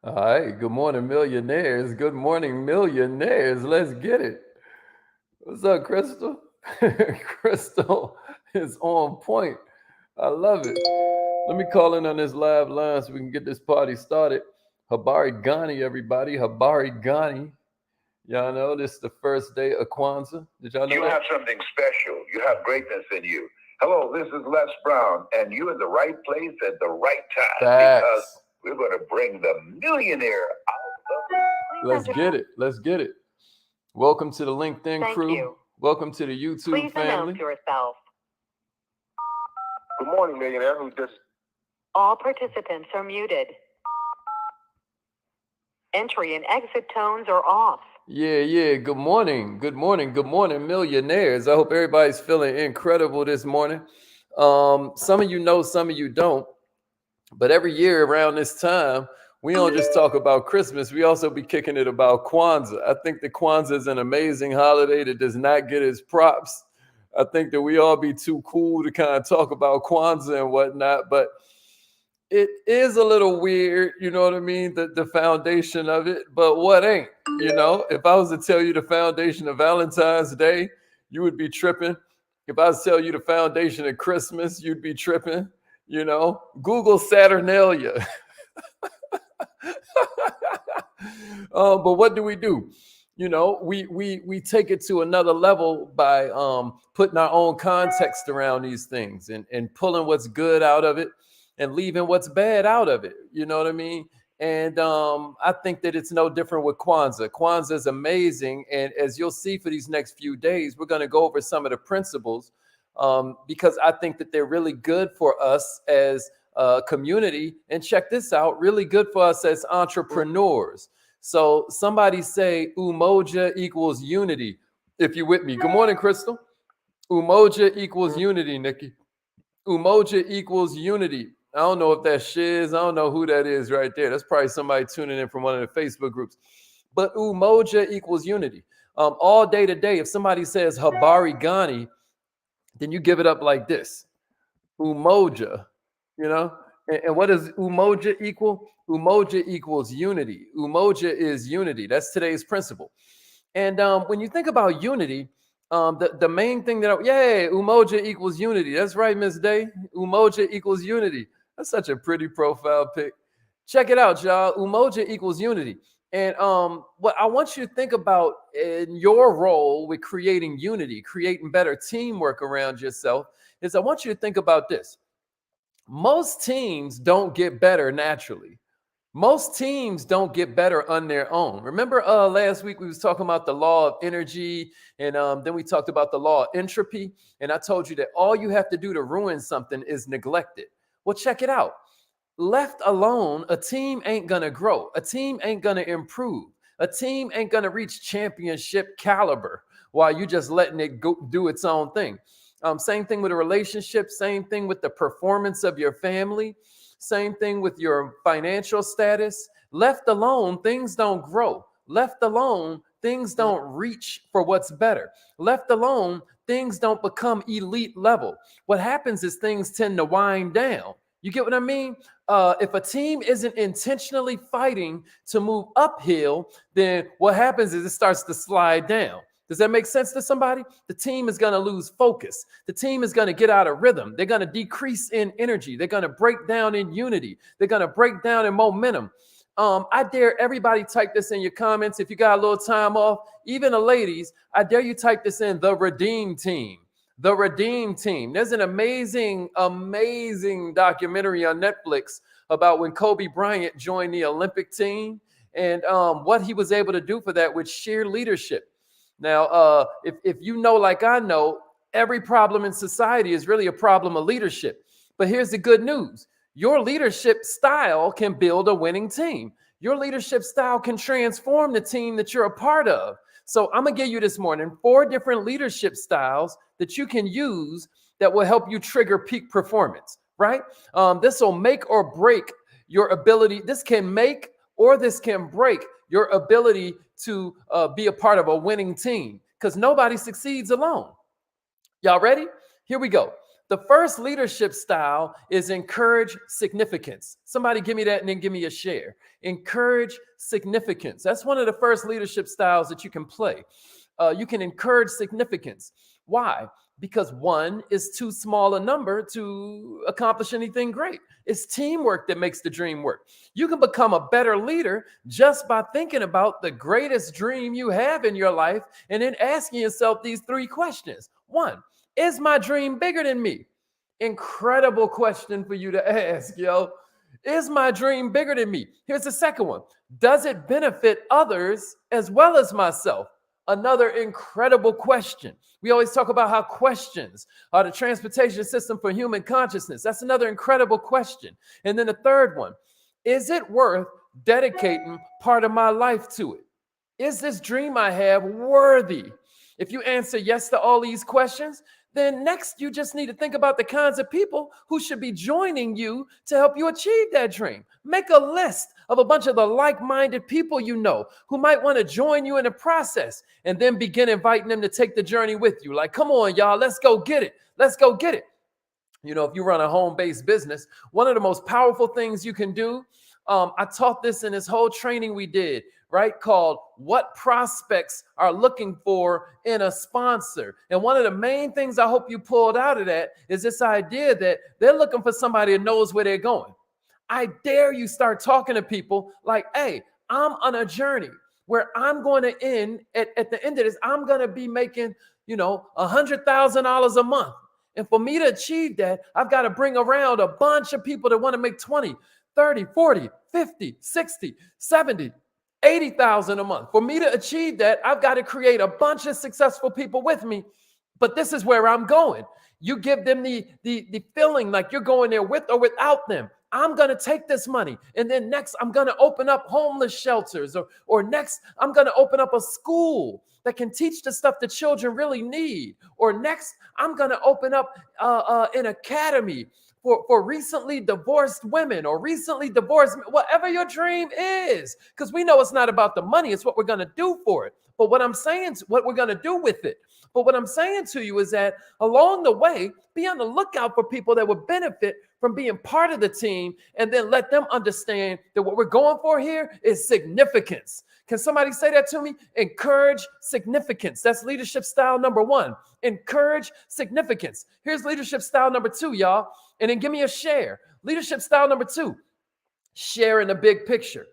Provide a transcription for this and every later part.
All right. Good morning, millionaires. Good morning, millionaires. Let's get it. What's up, Crystal? Crystal is on point. I love it. Let me call in on this live line so we can get this party started. Habari Ghani, everybody. Habari Ghani. Y'all know this is the first day of Kwanzaa. Did y'all know You that? have something special. You have greatness in you. Hello, this is Les Brown, and you're in the right place at the right time because Facts. we're going to bring the millionaire out Let's get it. Let's get it. Welcome to the LinkedIn Thank crew. you. Welcome to the YouTube Please family. announce yourself. Good morning, millionaire. Who's this? All participants are muted. Entry and exit tones are off. Yeah. Good morning. Good morning. Good morning, millionaires. I hope everybody's feeling incredible this morning. Some of you know, some of you don't. But every year around this time, we don't just talk about Christmas. We also be kicking it about Kwanzaa. I think that Kwanzaa is an amazing holiday that does not get its props. I think that we all be too cool to kind of talk about Kwanzaa and whatnot. But it is a little weird, you know what I mean? The foundation of it, but what ain't? If I was to tell you the foundation of Valentine's Day, you would be tripping. If I was to tell you the foundation of Christmas, you'd be tripping. Google Saturnalia. But what do? We take it to another level by putting our own context around these things and pulling what's good out of it and leaving what's bad out of it. You know what I mean? And I think that it's no different with Kwanzaa. Kwanzaa is amazing. And as you'll see for these next few days, we're going to go over some of the principles because I think that they're really good for us as a community. And check this out, really good for us as entrepreneurs. So somebody say Umoja equals unity. If you're with me. Good morning, Crystal. Umoja equals unity, Nikki. Umoja equals unity. I don't know if that's Shiz. I don't know who that is right there. That's probably somebody tuning in from one of the Facebook groups. But Umoja equals unity. All day today, if somebody says Habari Ghani, then you give it up like this. Umoja, And what does Umoja equal? Umoja equals unity. Umoja is unity. That's today's principle. And when you think about unity, the main thing Umoja equals unity. That's right, Miss Day. Umoja equals unity. That's such a pretty profile pic. Check it out, y'all. Umoja equals unity. And what I want you to think about in your role with creating unity, creating better teamwork around yourself, is I want you to think about this. Most teams don't get better naturally. Most teams don't get better on their own. Remember last week we was talking about the law of energy, and then we talked about the law of entropy, and I told you that all you have to do to ruin something is neglect it. Well, check it out. Left alone, a team ain't gonna grow. A team ain't gonna improve. A team ain't gonna reach championship caliber while you just letting it go do its own thing. Same thing with a relationship, same thing with the performance of your family, same thing with your financial status. Left alone, things don't grow. Left alone, things don't reach for what's better. Left alone, things don't become elite level. What happens is things tend to wind down. You get what I mean? If a team isn't intentionally fighting to move uphill, then what happens is it starts to slide down. Does that make sense to somebody? The team is going to lose focus. The team is going to get out of rhythm. They're going to decrease in energy. They're going to break down in unity. They're going to break down in momentum. I dare everybody type this in your comments. If you got a little time off, even the ladies, I dare you type this in, the Redeem Team. The Redeem Team. There's an amazing documentary on Netflix about when Kobe Bryant joined the Olympic team and what he was able to do for that with sheer leadership. Now, if you know, like I know, every problem in society is really a problem of leadership. But here's the good news. Your leadership style can build a winning team. Your leadership style can transform the team that you're a part of. So I'm going to give you this morning 4 different leadership styles that you can use that will help you trigger peak performance, right? This will make or break your ability. This can make or this can break your ability to be a part of a winning team because nobody succeeds alone. Y'all ready? Here we go. The first leadership style is encourage significance. Somebody give me that and then give me a share. Encourage significance. That's one of the first leadership styles that you can play. You can encourage significance. Why? Because one is too small a number to accomplish anything great. It's teamwork that makes the dream work. You can become a better leader just by thinking about the greatest dream you have in your life and then asking yourself these 3 questions. 1, is my dream bigger than me? Incredible question for you to ask, yo. Is my dream bigger than me? Here's the second one. Does it benefit others as well as myself? Another incredible question. We always talk about how questions are the transportation system for human consciousness. That's another incredible question. And then the third one, is it worth dedicating part of my life to it? Is this dream I have worthy? If you answer yes to all these questions, then next you just need to think about the kinds of people who should be joining you to help you achieve that dream. Make a list of a bunch of the like-minded people you know who might want to join you in the process, and then begin inviting them to take the journey with you. Like, come on, y'all, let's go get it. Let's go get it. You know, if you run a home-based business, one of the most powerful things you can do, I taught this in this whole training we did, right, called What Prospects Are Looking For in a Sponsor. And one of the main things I hope you pulled out of that is this idea that they're looking for somebody that knows where they're going. I dare you start talking to people like, hey, I'm on a journey where I'm going to end, at the end of this, I'm going to be making, $100,000 a month. And for me to achieve that, I've got to bring around a bunch of people that want to make 20, 30, 40, 50, 60, 70, 80,000 a month. For me to achieve that, I've got to create a bunch of successful people with me. But this is where I'm going. You give them the feeling like you're going there with or without them. I'm going to take this money. And then next, I'm going to open up homeless shelters. Or next, I'm going to open up a school that can teach the stuff that children really need. Or next, I'm going to open up an academy for recently divorced women or recently divorced, whatever your dream is. Because we know it's not about the money. It's what we're going to do for it. But what I'm saying, what we're going to do with it. But what I'm saying to you is that along the way, be on the lookout for people that would benefit from being part of the team, and then let them understand that what we're going for here is significance. Can somebody say that to me? Encourage significance. That's leadership style number 1. Encourage significance. Here's leadership style number 2, y'all. And then give me a share. Leadership style number 2, share in the big picture.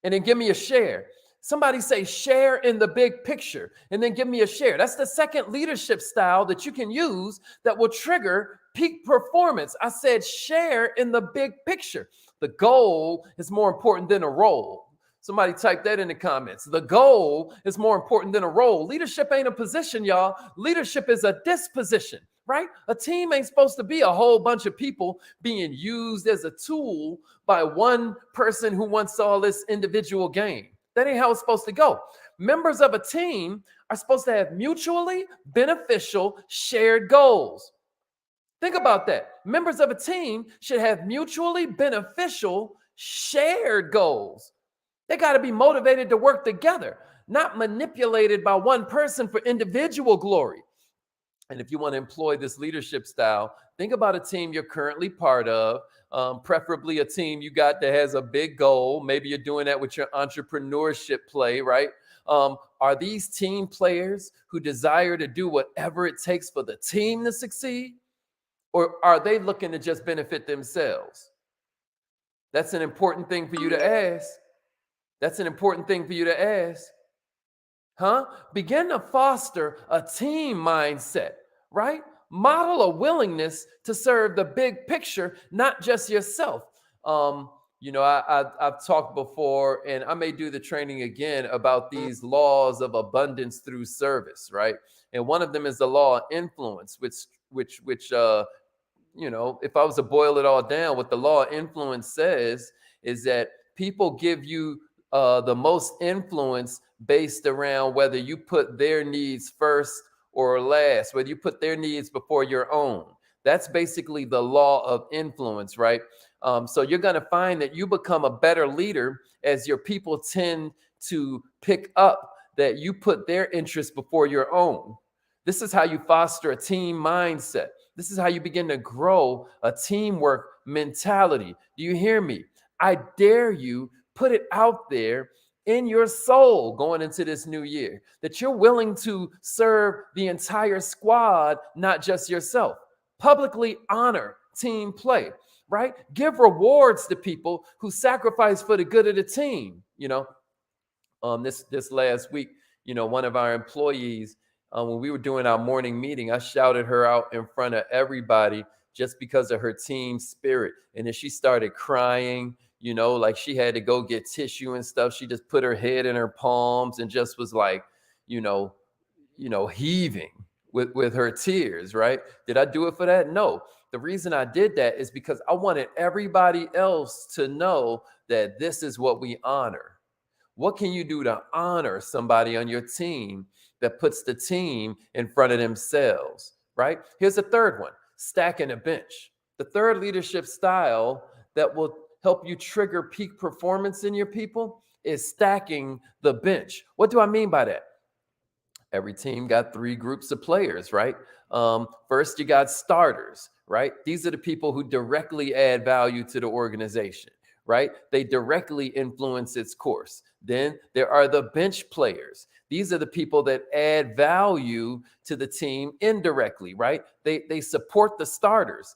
And then give me a share. Somebody say share in the big picture, and then give me a share. That's the second leadership style that you can use that will trigger peak performance. I said share in the big picture. The goal is more important than a role. Somebody type that in the comments. The goal is more important than a role. Leadership ain't a position, y'all. Leadership is a disposition, right? A team ain't supposed to be a whole bunch of people being used as a tool by one person who wants all this individual gain. That ain't how it's supposed to go. Members of a team are supposed to have mutually beneficial shared goals. Think about that. Members of a team should have mutually beneficial shared goals. They got to be motivated to work together, not manipulated by one person for individual glory. And if you want to employ this leadership style, think about a team you're currently part of, preferably a team you got that has a big goal. Maybe you're doing that with your entrepreneurship play, right? Are these team players who desire to do whatever it takes for the team to succeed? Or are they looking to just benefit themselves? That's an important thing for you to ask. That's an important thing for you to ask. Begin to foster a team mindset, right? Model a willingness to serve the big picture, not just yourself. I've talked before, and I may do the training again about these laws of abundance through service, right? And one of them is the law of influence, which if I was to boil it all down, what the law of influence says is that people give you the most influence based around whether you put their needs first or last, whether you put their needs before your own. That's basically the law of influence, right? So you're going to find that you become a better leader as your people tend to pick up that you put their interests before your own. This is how you foster a team mindset. This is how you begin to grow a teamwork mentality. Do you hear me? I dare you, put it out there in your soul going into this new year that you're willing to serve the entire squad, not just yourself. Publicly honor team play, right? Give rewards to people who sacrifice for the good of the team. This last week, one of our employees, when we were doing our morning meeting, I shouted her out in front of everybody just because of her team spirit. And then she started crying, like she had to go get tissue and stuff. She just put her head in her palms and just was like, heaving with her tears, right? Did I do it for that? No. The reason I did that is because I wanted everybody else to know that this is what we honor. What can you do to honor somebody on your team that puts the team in front of themselves, right? Here's the third one, stacking a bench. The third leadership style that will help you trigger peak performance in your people is stacking the bench. What do I mean by that? Every team got 3 groups of players, right? First, you got starters, right? These are the people who directly add value to the organization, right? They directly influence its course. Then there are the bench players. These are the people that add value to the team indirectly, right? They support the starters.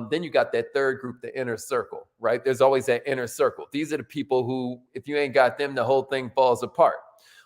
Then you got that third group, the inner circle, right? There's always that inner circle. These are the people who, if you ain't got them, the whole thing falls apart.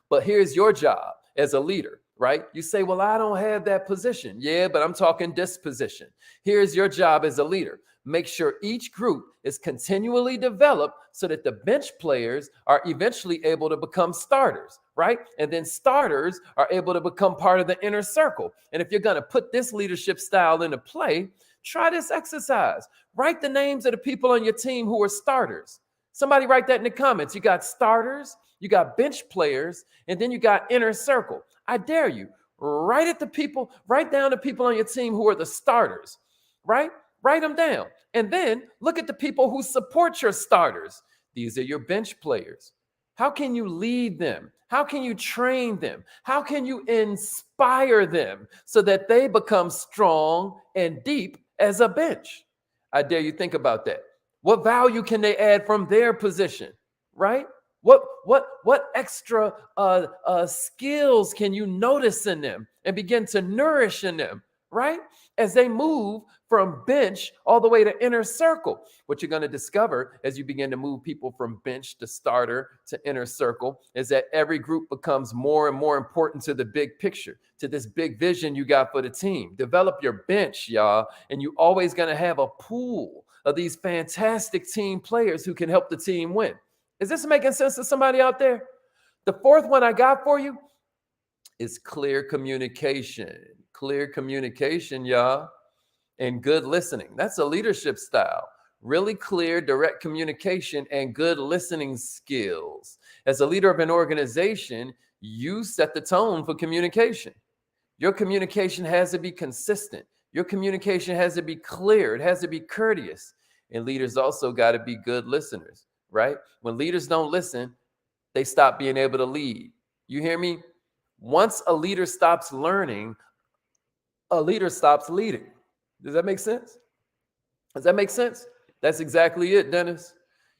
But here's your job as a leader, right? You say, well, I don't have that position. Yeah, but I'm talking disposition. Here's your job as a leader. Make sure each group is continually developed so that the bench players are eventually able to become starters, right? And then starters are able to become part of the inner circle. And if you're going to put this leadership style into play, try this exercise. Write the names of the people on your team who are starters. Somebody write that in the comments. You got starters, you got bench players, and then you got inner circle. I dare you, write down the people on your team who are the starters, right? Write them down. And then look at the people who support your starters. These are your bench players. How can you lead them? How can you train them? How can you inspire them so that they become strong and deep as a bench? I dare you think about that. What value can they add from their position, right? What extra skills can you notice in them and begin to nourish in them, right? As they move from bench all the way to inner circle. What you're going to discover as you begin to move people from bench to starter to inner circle is that every group becomes more and more important to the big picture, to this big vision you got for the team. Develop your bench, y'all, and you always going to have a pool of these fantastic team players who can help the team win. Is this making sense to somebody out there? The fourth one I got for you is clear communication. Clear communication, y'all, and good listening. That's a leadership style. Really clear, direct communication and good listening skills. As a leader of an organization, you set the tone for communication. Your communication has to be consistent. Your communication has to be clear. It has to be courteous. And leaders also got to be good listeners, right? When leaders don't listen, they stop being able to lead. You hear me? Once a leader stops learning, a leader stops leading. Does that make sense? Does that make sense? That's exactly it, Dennis.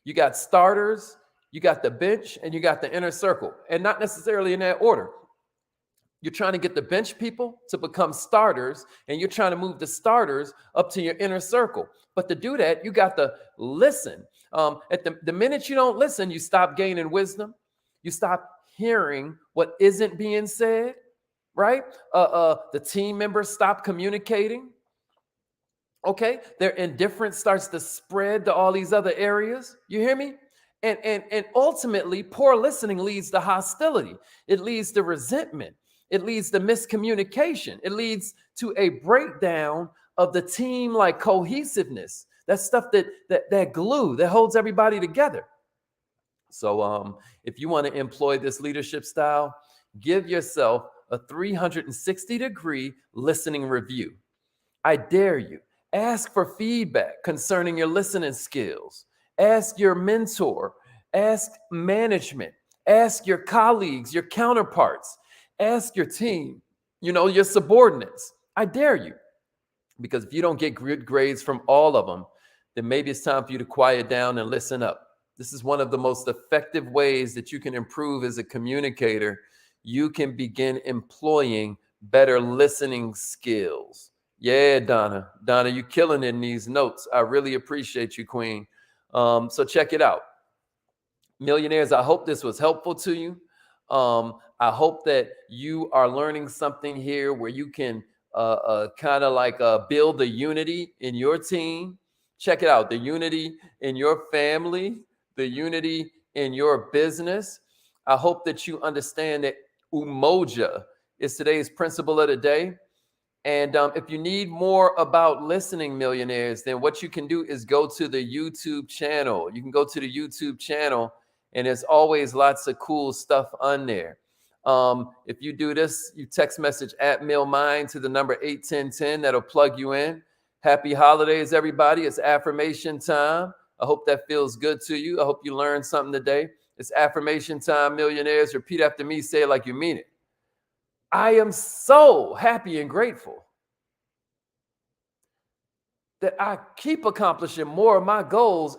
You got starters, you got the bench, and you got the inner circle, and not necessarily in that order. You're trying to get the bench people to become starters, and you're trying to move the starters up to your inner circle. But to do that, you got to listen. At the minute you don't listen, you stop gaining wisdom. You stop hearing what isn't being said, right? The team members stop communicating. Okay, their indifference starts to spread to all these other areas. You hear me? And ultimately, poor listening leads to hostility. It leads to resentment. It leads to miscommunication. It leads to a breakdown of the team like cohesiveness. That stuff that glue that holds everybody together. So if you want to employ this leadership style, give yourself a 360-degree listening review. I dare you. Ask for feedback concerning your listening skills. Ask your mentor. Ask management. Ask your colleagues, your counterparts. Ask your team, your subordinates. I dare you. Because if you don't get good grades from all of them, then maybe it's time for you to quiet down and listen up. This is one of the most effective ways that you can improve as a communicator. You can begin employing better listening skills. Yeah, Donna. Donna, you're killing in these notes. I really appreciate you, Queen. So check it out. Millionaires, I hope this was helpful to you. I hope that you are learning something here where you can kind of like build the unity in your team. Check it out, the unity in your family, the unity in your business. I hope that you understand that Umoja is today's principle of the day. And if you need more about listening, millionaires, then what you can do is go to the YouTube channel. You can go to the YouTube channel, and there's always lots of cool stuff on there. If you do this, you text message @MillMind to the number 81010. That'll plug you in. Happy holidays, everybody. It's affirmation time. I hope that feels good to you. I hope you learned something today. It's affirmation time, millionaires. Repeat after me. Say it like you mean it. I am so happy and grateful that I keep accomplishing more of my goals